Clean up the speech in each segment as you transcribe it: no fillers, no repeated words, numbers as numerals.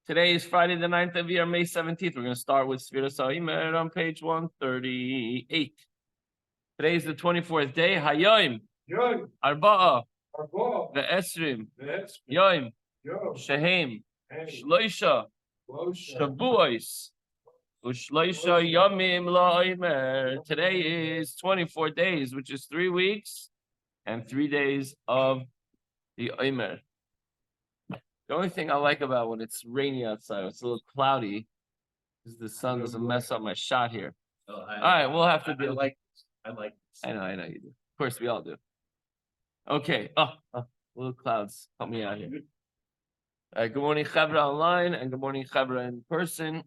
Today is Friday the 9th of Iyar, May 17th. We're going to start with Sfiras HaImer on page 138. Today is the 24th day. Hayoim. Arba'a. Ve'esrim. Yoim. Shehem. Shloisha. Shabuos. Ushloisha Yomim LaOmer. Today is 24 days, which is 3 weeks and 3 days of the Omer. The only thing I like about when it's rainy outside, it's a little cloudy, is the sun doesn't mess up my shot here. All right, we'll have to do. I like this. I know you do. Of course, we all do. Okay. Little clouds, help me out here. Good morning, Chavra online, and good morning, Chavra in person.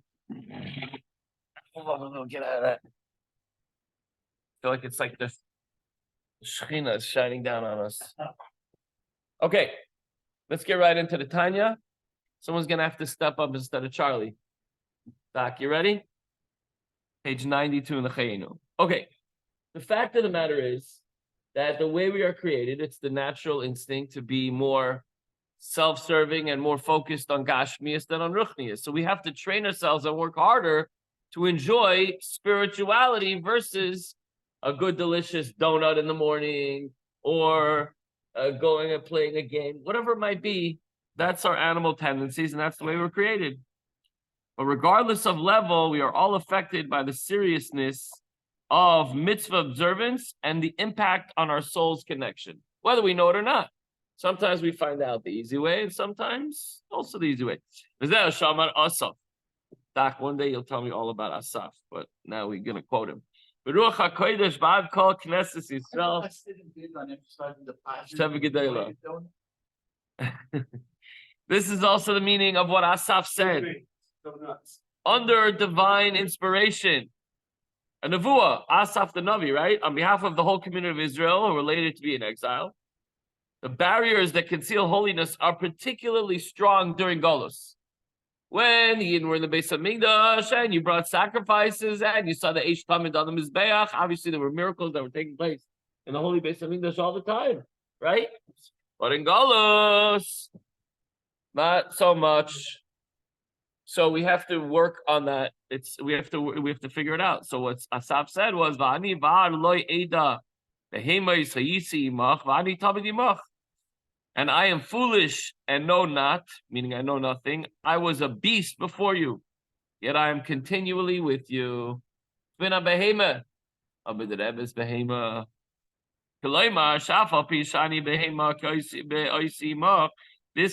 Hold on, get out of that. I feel like it's like the Shekhinah is shining down on us. Okay, let's get right into the Tanya. Someone's going to have to step up instead of Charlie. Doc, you ready? Page 92 in the Chayenu. Okay, the fact of the matter is that the way we are created, it's the natural instinct to be more self-serving and more focused on Gashmias than on Ruchnias. So we have to train ourselves and work harder to enjoy spirituality versus a good, delicious donut in the morning or going and playing a game, whatever it might be. That's our animal tendencies, and that's the way we're created. But regardless of level, we are all affected by the seriousness of mitzvah observance and the impact on our soul's connection, whether we know it or not. Sometimes we find out the easy way, and sometimes also the easy way. Doc, one day you'll tell me all about Asaf, but now we're going to quote him. This is also the meaning of what Asaf said. Under divine inspiration, a nevuah, Asaf the Navi, right? On behalf of the whole community of Israel who are later to be in exile, the barriers that conceal holiness are particularly strong during Golus. When you were in the Beis Hamikdash and you brought sacrifices and you saw the Eish Tamid on the Mizbeach, obviously there were miracles that were taking place in the holy Beis Hamikdash all the time, right? But in Golus, not so much. So we have to work on that. We have to figure it out. So what Asaf said was, "Va'ani var loy eda behemais hayisi imach va'ani tamid imach." And I am foolish and know not, meaning I know nothing. I was a beast before you, yet I am continually with you. This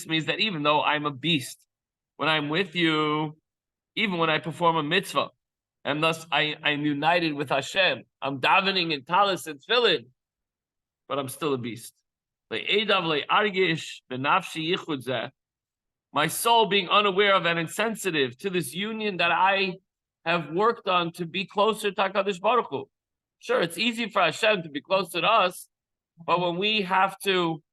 means that even though I'm a beast, when I'm with you, even when I perform a mitzvah, and thus I'm united with Hashem, I'm davening in talis and tefillin, but I'm still a beast. My soul being unaware of and insensitive to this union that I have worked on to be closer to HaKadosh Baruch Hu. Sure, it's easy for Hashem to be closer to us, but when we have to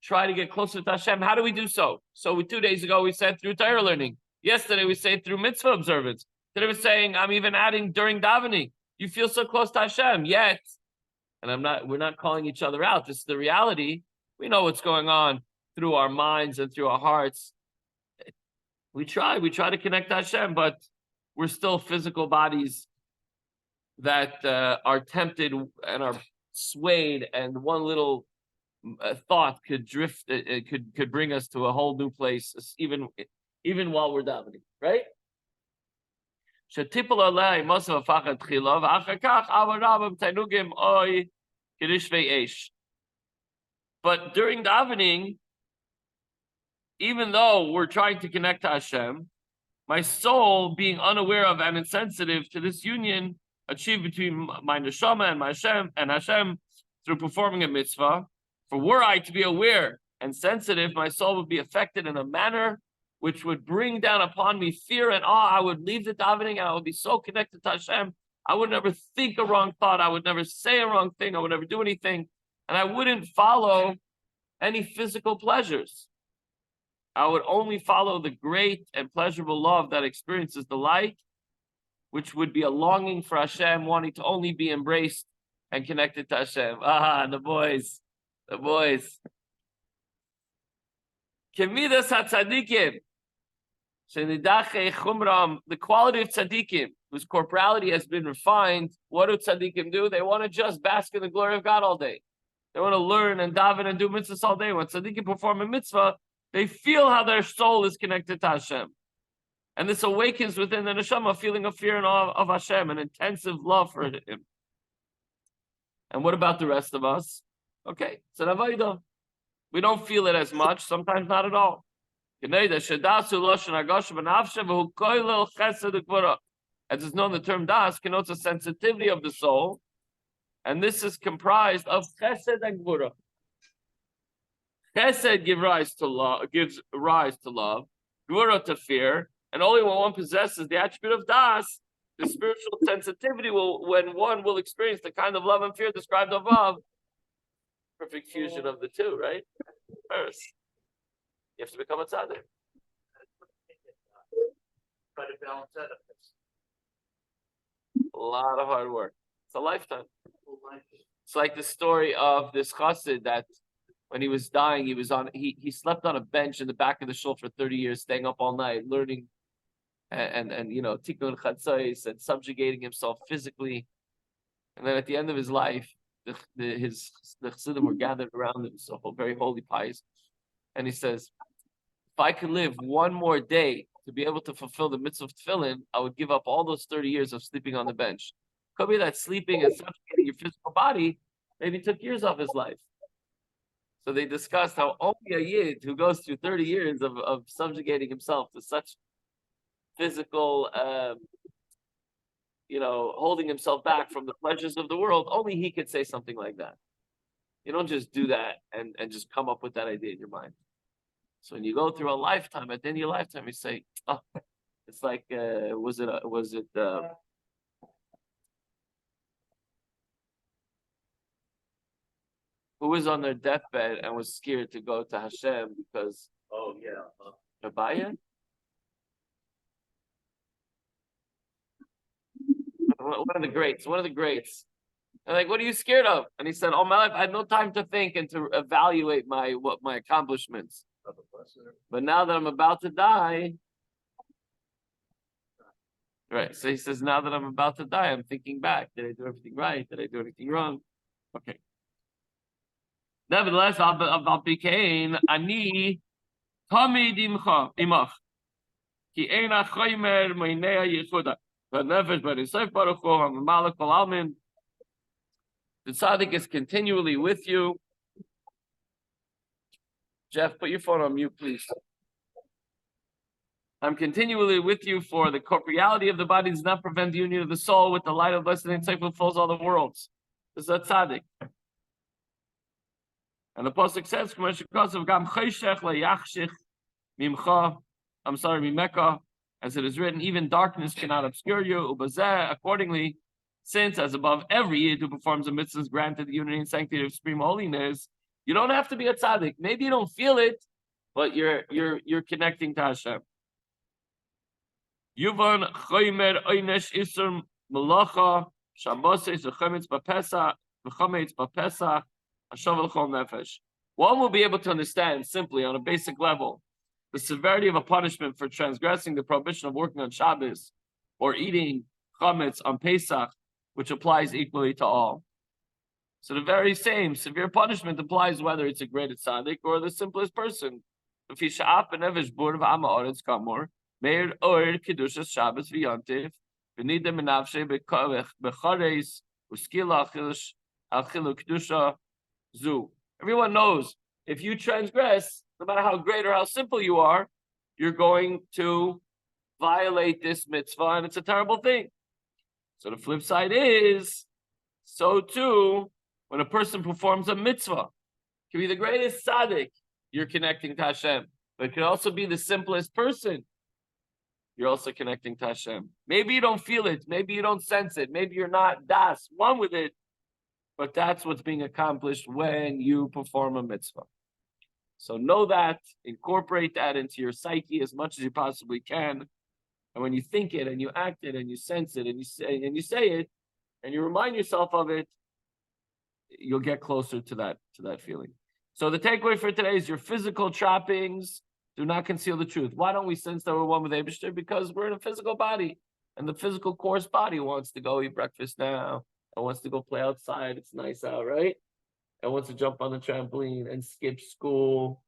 try to get closer to Hashem, how do we do so? So 2 days ago, we said through Torah learning. Yesterday, we said through mitzvah observance. Today, we're saying, I'm even adding during davening. You feel so close to Hashem, yet, and we're not calling each other out. This is the reality. We know what's going on through our minds and through our hearts. We try to connect to Hashem, but we're still physical bodies that are tempted and are swayed, and one little thought could drift. It could bring us to a whole new place, even while we're davening, right? But during davening, even though we're trying to connect to Hashem, my soul, being unaware of and insensitive to this union achieved between my neshama and Hashem through performing a mitzvah, for were I to be aware and sensitive, my soul would be affected in a manner which would bring down upon me fear and awe. I would leave the davening and I would be so connected to Hashem. I would never think a wrong thought. I would never say a wrong thing. I would never do anything. And I wouldn't follow any physical pleasures. I would only follow the great and pleasurable love that experiences the light, which would be a longing for Hashem, wanting to only be embraced and connected to Hashem. The boys. Kemidas HaTzadikim. The quality of tzaddikim, whose corporality has been refined, what do tzaddikim do? They want to just bask in the glory of God all day. They want to learn and daven and do mitzvahs all day. When tzaddikim perform a mitzvah, they feel how their soul is connected to Hashem. And this awakens within the neshama a feeling of fear and awe of Hashem, an intensive love for Him. And what about the rest of us? Okay, it's an avodah. We don't feel it as much, sometimes not at all. As is known, the term das connotes a sensitivity of the soul, and this is comprised of chesed and gvura. Chesed gives rise to love, gvura to fear, and only when one possesses the attribute of das, the spiritual sensitivity when one will experience the kind of love and fear described above. Perfect fusion of the two, right? First, you have to become a tzaddik. A lot of hard work. It's a lifetime. It's like the story of this chassid that when he was dying, he slept on a bench in the back of the shul for 30 years, staying up all night, learning and tikkun chatzos and subjugating himself physically. And then at the end of his life, the chassidim were gathered around him, so very holy, pious. And he says, if I could live one more day to be able to fulfill the mitzvah of tefillin, I would give up all those 30 years of sleeping on the bench. Could be that sleeping and subjugating your physical body maybe took years off his life. So they discussed how only a yid who goes through 30 years of subjugating himself to such physical, holding himself back from the pleasures of the world, only he could say something like that. You don't just do that and just come up with that idea in your mind. So when you go through a lifetime, at the end of your lifetime, you say, "Oh, it's like who was on their deathbed and was scared to go to Hashem because Abaya? One of the greats. And like, what are you scared of? And he said, all my life, I had no time to think and to evaluate my accomplishments. But now that I'm about to die, right? So he says, now that I'm about to die, I'm thinking back. Did I do everything right? Did I do anything wrong? Okay. Nevertheless, I'll became ani tamid imach ki eina chaymer meinei yichuda. The tzaddik is continually with you. Jeff, put your phone on mute, please. I'm continually with you, for the corporeality of the body does not prevent the union of the soul with the light of blessed and insightful fills all the worlds. This is a tzaddik. And the pasuk says, mimeka, as it is written, even darkness cannot obscure you. Accordingly, since as above every yid who performs a mitzvah is granted the unity and sanctity of supreme holiness, you don't have to be a tzaddik. Maybe you don't feel it, but you're connecting to Hashem. Yuvan choymer oynesh isur malacha shabbos zechametz b'pesach v'chametz b'pesach hashav l'chol nefesh. One will be able to understand simply on a basic level the severity of a punishment for transgressing the prohibition of working on Shabbos or eating chametz on Pesach, which applies equally to all. So the very same severe punishment applies whether it's a great tzaddik or the simplest person. Everyone knows if you transgress, no matter how great or how simple you are, you're going to violate this mitzvah, and it's a terrible thing. So the flip side is, so too, when a person performs a mitzvah, it can be the greatest tzaddik, you're connecting to Hashem. But it can also be the simplest person, you're also connecting to Hashem. Maybe you don't feel it, maybe you don't sense it, maybe you're not das, one with it, but that's what's being accomplished when you perform a mitzvah. So know that, incorporate that into your psyche as much as you possibly can. And when you think it and you act it and you sense it and you say it and you remind yourself of it, you'll get closer to that feeling. So the takeaway for today is your physical trappings Do not conceal the truth. Why don't we sense that we're one with Eibishter? Because we're in a physical body. And the physical coarse body wants to go eat breakfast now. And wants to go play outside. It's nice out, right? And wants to jump on the trampoline and skip school.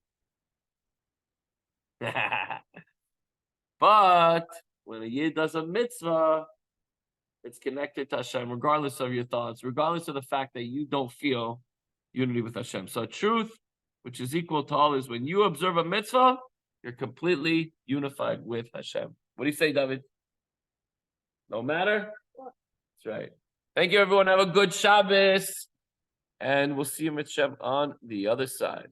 But when a Yid does a mitzvah, it's connected to Hashem, regardless of your thoughts, regardless of the fact that you don't feel unity with Hashem. So truth, which is equal to all, is when you observe a mitzvah, you're completely unified with Hashem. What do you say, David? No matter? That's right. Thank you, everyone. Have a good Shabbos. And we'll see you, Mitzvah, on the other side.